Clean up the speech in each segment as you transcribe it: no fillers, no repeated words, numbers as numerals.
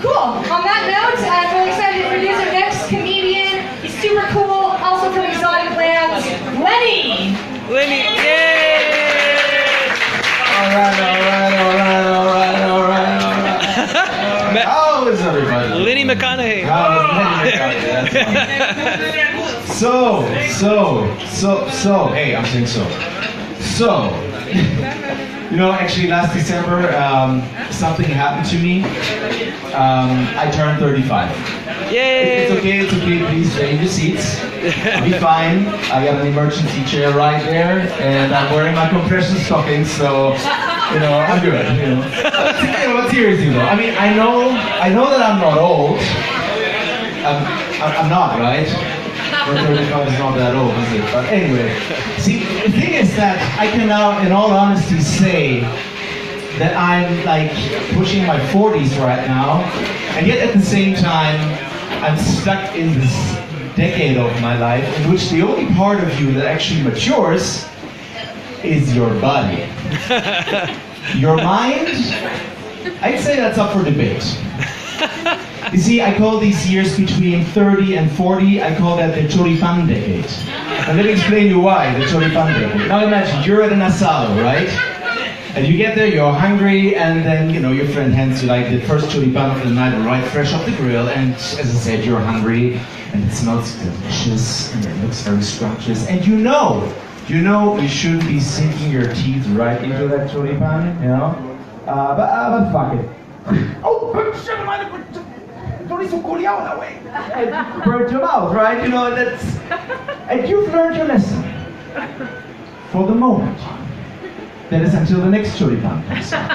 Cool. On that note, I'm really excited to introduce our next comedian. He's super cool, also from exotic lands, Lenny. Lenny, yay! All right. How is everybody? Lenny McConaughey. So, hey, I'm saying so. So, actually last December, something happened to me. I turned 35. Yay! It's okay, please stay in your seats. I'll be fine. I got an emergency chair right there, and I'm wearing my compression stockings, so, I'm good, But seriously though, I mean, I know that I'm not old. I'm not, right? 35 is not that old, is it? But anyway, see, the thing is that I can now, in all honesty, say that I'm like pushing my 40s right now, and yet at the same time, I'm stuck in this decade of my life in which the only part of you that actually matures is your body. Your mind, I'd say that's up for debate. You see, I call these years between 30 and 40, I call that the choripan decade. And let me explain you why, the choripan decade. Now imagine, you're at an asado, right? And you get there, you're hungry, and then, your friend hands you like the first choripan of the night, right, fresh off the grill, and as I said, you're hungry, and it smells delicious, and it looks very scrumptious, and you know you shouldn't be sinking your teeth right into that choripan, but fuck it. Oh, shit, don't need to cool you out that way. And burn your mouth, right? And you've learned your lesson. For the moment. That is until the next choripan comes out.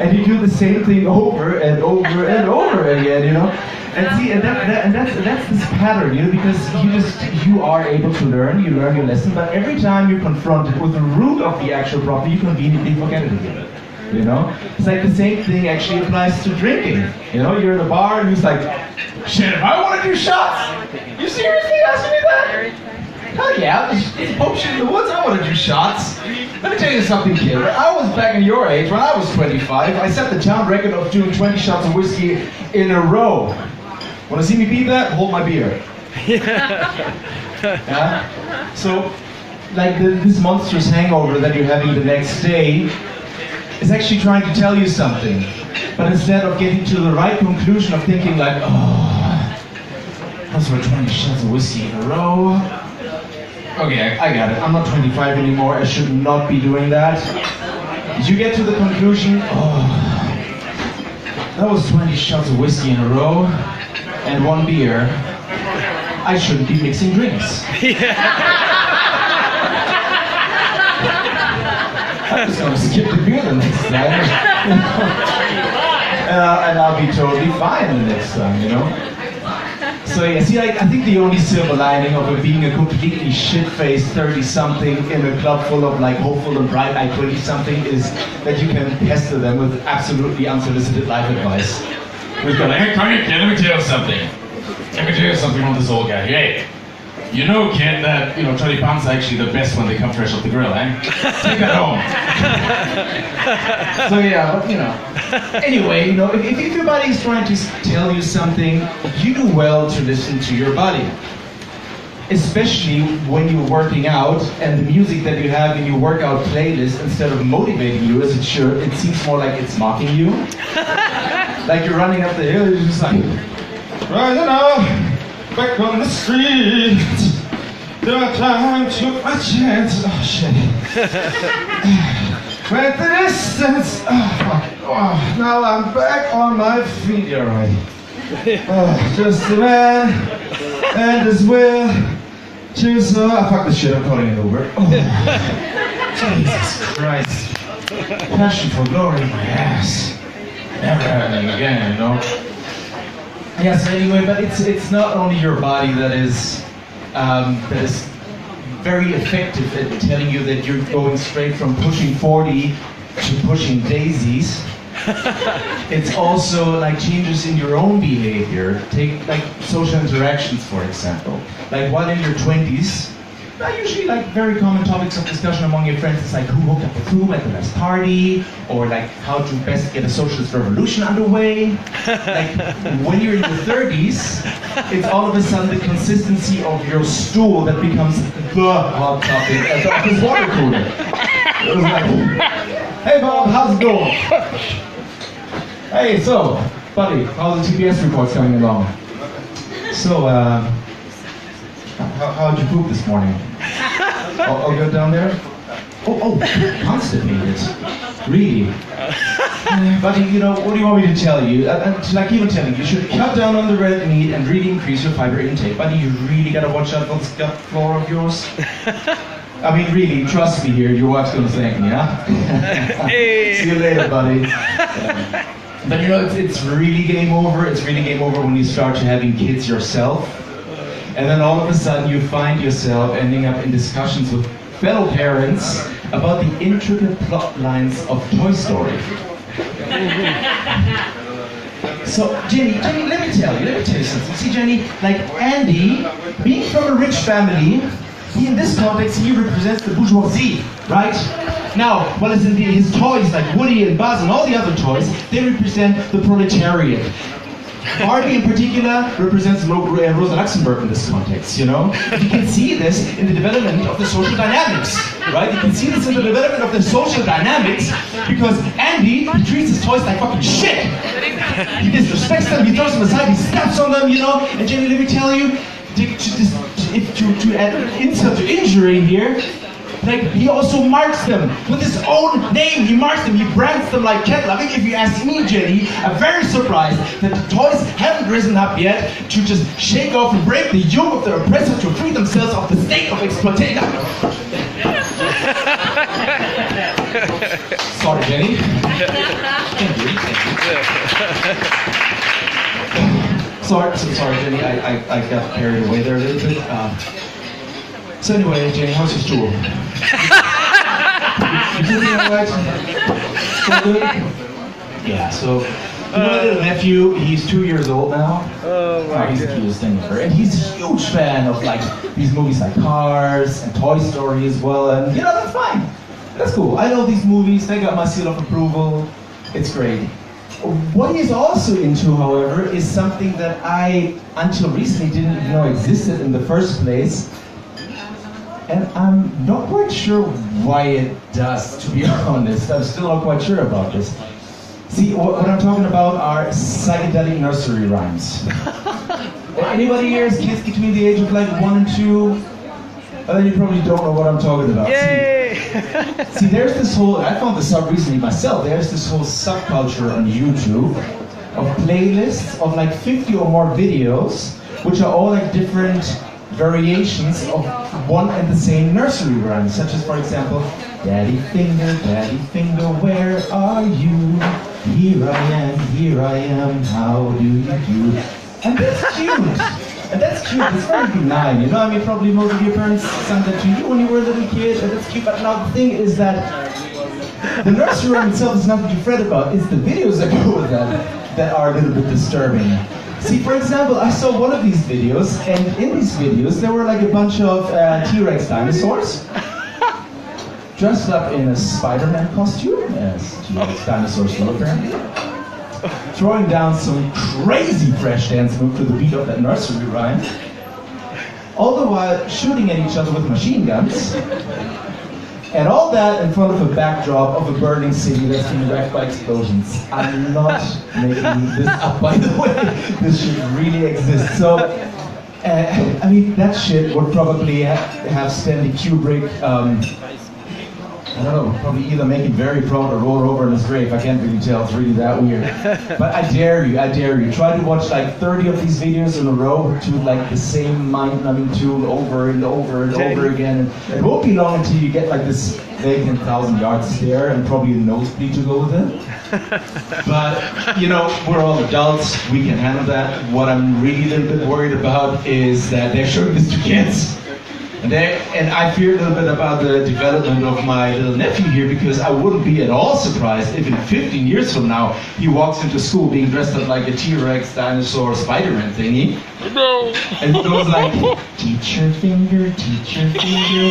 And you do the same thing over and over and over again, And see, and that's this pattern, because you are able to learn your lesson, but every time you're confronted with the root of the actual problem, you conveniently forget it again. It's like the same thing actually applies to drinking. You're in a bar and you're like, shit, if I want to do shots, you seriously asking me that? Hell yeah, just poke shit in the woods, I want to do shots. Let me tell you something, kid. When I was back in your age, when I was 25, I set the town record of doing 20 shots of whiskey in a row. Want to see me beat that? Hold my beer. Yeah? So, like this monstrous hangover that you're having the next day is actually trying to tell you something. But instead of getting to the right conclusion of thinking like, oh, those were 20 shots of whiskey in a row. Okay, I got it. I'm not 25 anymore. I should not be doing that. You get to the conclusion, oh, that was 20 shots of whiskey in a row and one beer. I shouldn't be mixing drinks. I'm just going to skip the beer the next time. And I'll be totally fine the next time, So yeah, see, I think the only silver lining of it being a completely shit-faced 30-something in a club full of like hopeful and bright-eyed 20-something is that you can pester them with absolutely unsolicited life advice. We're going, hey, come here, kid, let me tell you something. Let me tell you something on this old guy. Hey, kid, that, choripan's actually the best when they come fresh off the grill, eh? Take that home. So yeah, but anyway, if your body is trying to tell you something, you do well to listen to your body. Especially when you're working out and the music that you have in your workout playlist, instead of motivating you as it should, it seems more like it's mocking you. Like you're running up the hill, you're just like, rising up, back on the street. No time, took my chance. Oh shit. Went the distance. Oh fuck. Oh, now I'm back on my feet. You're right. Oh, just a man and his will. Choose. Fuck this shit. I'm calling it over. Oh. Jesus Christ. Passion for glory in my ass. Never happening again, Yes. Anyway, but it's not only your body that is very effective at telling you that you're going straight from pushing 40 to pushing daisies. It's also like changes in your own behavior. Take like social interactions, for example. Like while in your 20s, usually like very common topics of discussion among your friends is like who hooked up with whom at the last party, or like how to best get a socialist revolution underway. Like when you're in your 30s, it's all of a sudden the consistency of your stool that becomes the hot topic at the office water cooler. It was like, hey Bob, how's it going? Hey, so, buddy, how's the TPS reports coming along? So, how'd you poop this morning? All good down there? Oh, constipated. Really? Buddy, you know, what do you want me to tell you? Like even telling you should cut down on the red meat and really increase your fiber intake. Buddy, you really gotta watch out for this gut flora of yours. I mean, really, trust me here, your wife's gonna thank me, huh? Hey. See you later, buddy. But you know, it's really game over. It's really game over when you start to having kids yourself. And then all of a sudden you find yourself ending up in discussions with fellow parents about the intricate plot lines of Toy Story. So, Jenny, let me tell you something. See, Jenny, like Andy, being from a rich family, in this context, he represents the bourgeoisie, right? Now, well, as in his toys, like Woody and Buzz and all the other toys, they represent the proletariat. Barbie in particular represents Rosa Luxemburg in this context, you know? You can see this in the development of the social dynamics, right? You can see this in the development of the social dynamics because Andy, he treats his toys like fucking shit. He disrespects them, he throws them aside, he steps on them, you know? And Jenny, let me to add insult to injury here, like he also marks them with his own name. He marks them, he brands them like cattle. I think if you ask me, Jenny, I'm very surprised that the toys haven't risen up yet to just shake off and break the yoke of their oppressor to free themselves of the state of exploitation. Sorry, Jenny. Thank you. Sorry, Jenny. I got carried away there a little bit. So anyway, Jenny, how's your stool? You doing alright? So good? Yeah, so you know my little nephew, he's 2 years old now. Oh my He's the God. cutest thing ever. And he's a huge fan of like these movies like Cars and Toy Story as well. And you know, that's fine. That's cool. I know these movies, they got my seal of approval. It's great. What he's also into, however, is something that I, until recently, didn't even know existed in the first place. And I'm not quite sure why it does, to be honest. I'm still not quite sure about this. See, what I'm talking about are psychedelic nursery rhymes. Anybody here has kids between the age of like 1 and 2? Then you probably don't know what I'm talking about. Yay! See, there's this whole, I found this out recently myself, there's this whole subculture on YouTube of playlists of like 50 or more videos, which are all like different variations of one and the same nursery rhyme, such as, for example, Daddy Finger, where are you? Here I am, how do you do? And that's cute. It's very benign, you know? I mean, probably most of your parents sang that to you when you were a little kid, and that's cute. But now the thing is that the nursery rhyme itself is nothing to fret about. It's the videos that go with that are a little bit disturbing. See, for example, I saw one of these videos, and in these videos there were like a bunch of T-Rex dinosaurs dressed up in a Spider-Man costume, as T-Rex dinosaurs will apparently, throwing down some crazy fresh dance move to the beat of that nursery rhyme, all the while shooting at each other with machine guns. And all that in front of a backdrop of a burning city that's been wrecked by explosions. I'm not making this up, by the way. This shit really exists. So, I mean, that shit would probably have Stanley Kubrick, I don't know, probably either make him very proud or roll over in his grave. I can't really tell, it's really that weird. But I dare you. Try to watch like 30 of these videos in a row to like the same mind-numbing tune over and over and over again. And it won't be long until you get like this vacant 1,000-yard stare and probably a nosebleed to go with it. But, you know, we're all adults, we can handle that. What I'm really a little bit worried about is that they're showing this to kids. And I fear a little bit about the development of my little nephew here, because I wouldn't be at all surprised if in 15 years from now he walks into school being dressed up like a T-Rex, dinosaur, Spider-Man thingy. No. And he goes like, teacher finger,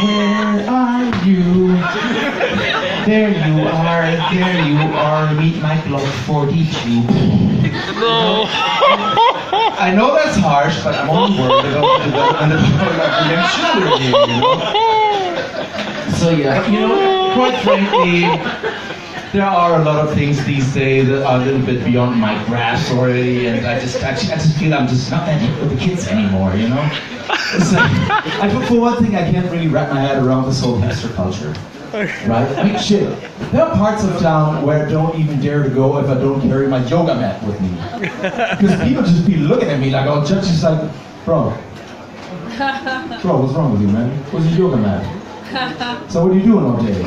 where are you? There you are, meet my block 42. No. I know that's harsh, but I'm only worried about the development of young children here, you know? So yeah, you know, quite frankly, there are a lot of things these days that are a little bit beyond my grasp already, and I just feel I'm just not that hip with the kids anymore, you know? So, for one thing, I can't really wrap my head around this whole hipster culture. Right? I mean, shit. There are parts of town where I don't even dare to go if I don't carry my yoga mat with me. Because people just be looking at me like, oh, just like, bro, what's wrong with you, man? Where's your yoga mat? So what are you doing all day?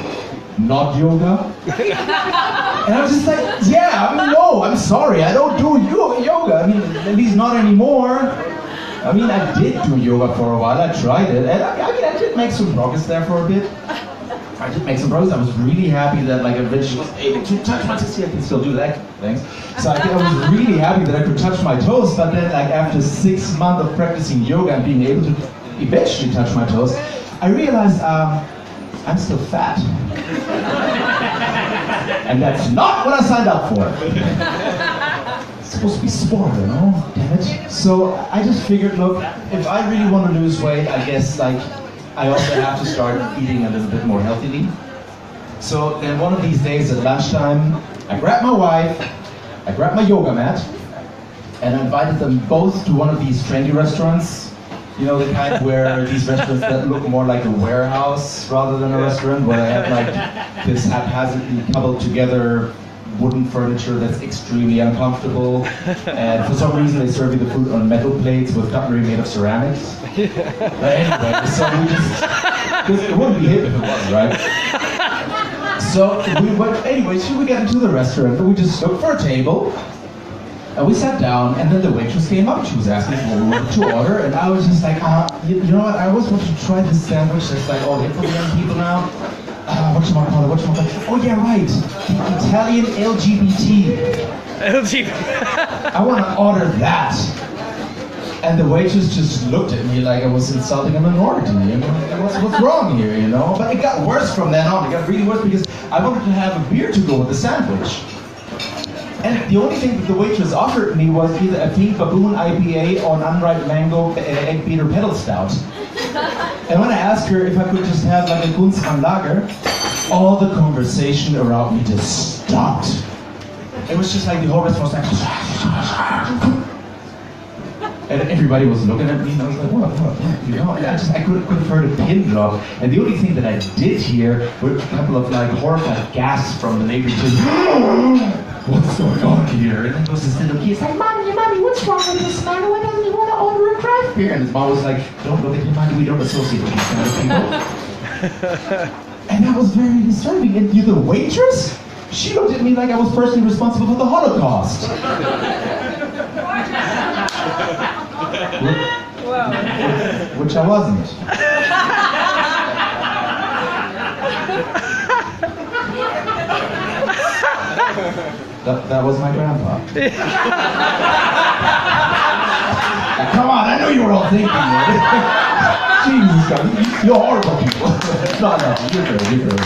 Not yoga? And I was just like, yeah, I mean, no, I'm sorry, I don't do yoga. I mean, at least not anymore. I mean, I did do yoga for a while, I tried it, and I did make some progress there for a bit. I did make some progress. I was really happy that like eventually was able to touch my toes. I can still do that, thanks. So I was really happy that I could touch my toes, but then like after 6 months of practicing yoga and being able to eventually touch my toes, I realized I'm still fat. And that's not what I signed up for. It's supposed to be sport, you know? Damn it. So I just figured, look, if I really want to lose weight, I guess like I also have to start eating a little bit more healthily. So then one of these days at lunchtime, I grabbed my wife, I grabbed my yoga mat, and I invited them both to one of these trendy restaurants. You know, the kind where these restaurants that look more like a warehouse rather than a restaurant, where they have like this haphazardly cobbled together wooden furniture that's extremely uncomfortable, and for some reason they serve you the food on metal plates with cutlery made of ceramics. But anyway, so we just, because it wouldn't be hip if it was, right? So we went, anyway, so we got into the restaurant, and we just looked for a table, and we sat down, and then the waitress came up, she was asking us what we wanted to order, and I was just like, you know what, I always wanted to try this sandwich that's like all hip for young people now. Whatchamacallit? Oh yeah, right. The Italian LGBT. I want to order that. And the waitress just looked at me like I was insulting a minority. You know, what's wrong here? You know. But it got worse from then on. It got really worse because I wanted to have a beer to go with the sandwich. And the only thing that the waitress offered me was either a pink baboon IPA or an unripe mango egg beater pedal stout. And when I asked her if I could just have like a Gunzmann lager, all the conversation around me just stopped. It was just like the whole restaurant was like, and everybody was looking at me, and I was like, what? You know, I couldn't have heard a pin drop. And the only thing that I did hear were a couple of like horrified gasps from the neighbors. What's going on here? And then there was this little kid, like, Mommy, what's wrong with this man? Why doesn't he want to order a craft beer? And his mom was like, don't look at him, Mommy, we don't associate with these kind of people. And that was very disturbing. And the waitress, she looked at me like I was personally responsible for the Holocaust. Which I wasn't. That was my grandpa. Come on, I know you were all thinking that. Jesus, you're horrible people. No, you're good.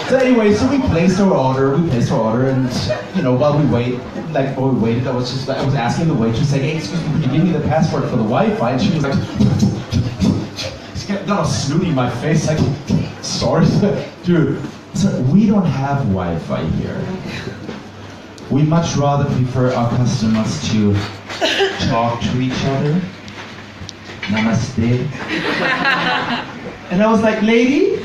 So anyway, so we placed our order, and you know, while we waited, I was asking the waitress, like, hey, excuse me, could you give me the password for the Wi-Fi? And she was like, she got a snooty in my face, like, sorry, dude. So we don't have Wi-Fi here. We much rather prefer our customers to talk to each other. Namaste. And I was like, lady,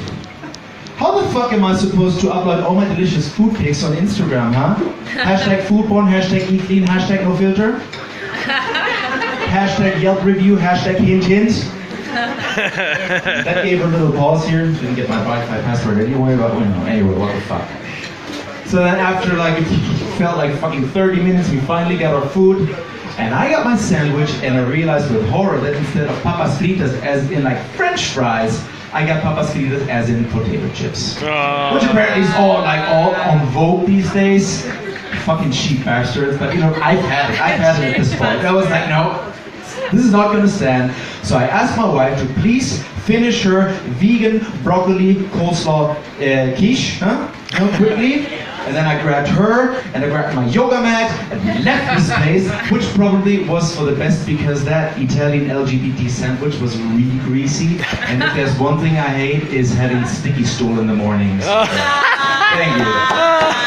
how the fuck am I supposed to upload all my delicious food pics on Instagram, huh? Hashtag foodborne, hashtag eat clean, hashtag no filter. Hashtag Yelp review, hashtag hint hint. That gave her a little pause here. Didn't get my Wi-Fi password anyway, but you know, anyway, what the fuck. So then after like, it felt like fucking 30 minutes, we finally got our food. And I got my sandwich, and I realized with horror that instead of papas fritas, as in like French fries, I got papas fritas as in potato chips. Which apparently is all on vogue these days. Fucking cheap bastards, but you know, I've had it at this point. I was like, no, this is not gonna stand. So I asked my wife to please finish her vegan broccoli coleslaw quiche, quickly. And then I grabbed her, and I grabbed my yoga mat, and we left this place, which probably was for the best because that Italian LGBT sandwich was really greasy. And if there's one thing I hate is having sticky stool in the mornings. Thank you.